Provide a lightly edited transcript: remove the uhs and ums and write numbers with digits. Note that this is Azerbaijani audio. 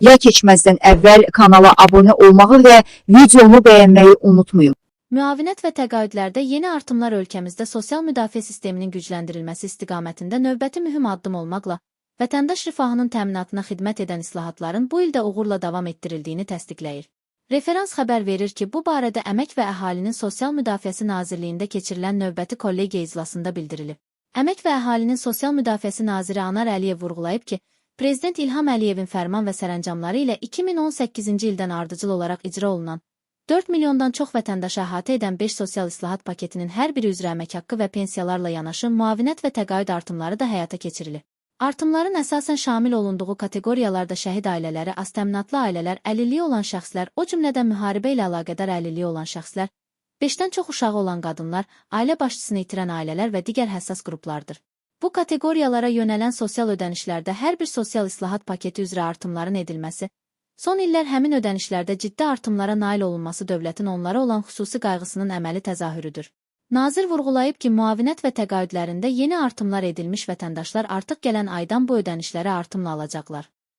Ya keçməzdən əvvəl kanala abunə olmağı və videomu bəyənməyi unutmayın. Müavinət və təqaüdlərdə yeni artımlar ölkəmizdə sosial müdafiə sisteminin gücləndirilməsi istiqamətində növbəti mühüm addım olmaqla, vətəndaş rifahının təminatına xidmət edən islahatların bu ildə uğurla davam etdirildiyini təsdiqləyir. Referans xəbər verir ki, bu barədə Əmək və Əhalinin Sosial Müdafiəsi Nazirliyində keçirilən növbəti kollegiya iclasında bildirilib. Əmək və Əhalinin Sosial Müdafiəsi Naziri Anar Əliyev vurğulayıb ki, Prezident İlham Əliyevin fərman və sərəncamları ilə 2018-ci ildən ardıcıl olaraq icra olunan 4 milyondan çox vətəndaşı əhatə edən 5 sosial islahat paketinin hər biri üzrə əmək haqqı və pensiyalarla yanaşı müavinət və təqaüd artımları da həyata keçirilir. Artımların əsasən şamil olunduğu kateqoriyalarda şəhid ailələri, aztəminatlı ailələr, əlilliyi olan şəxslər, o cümlədən müharibə ilə əlaqədar əlilliyi olan şəxslər, 5-dən çox uşağı olan qadınlar, ailə başçısını itirən ailələr və digər həssas qruplardır. Bu kateqoriyalara yönələn sosial ödənişlərdə hər bir sosial islahat paketi üzrə artımların edilməsi, son illər həmin ödənişlərdə ciddi artımlara nail olunması dövlətin onlara olan xüsusi qayğısının əməli təzahürüdür. Nazir vurğulayıb ki, müavinət və təqaüdlərində yeni artımlar edilmiş vətəndaşlar artıq gələn aydan bu ödənişləri artımla alacaqlar.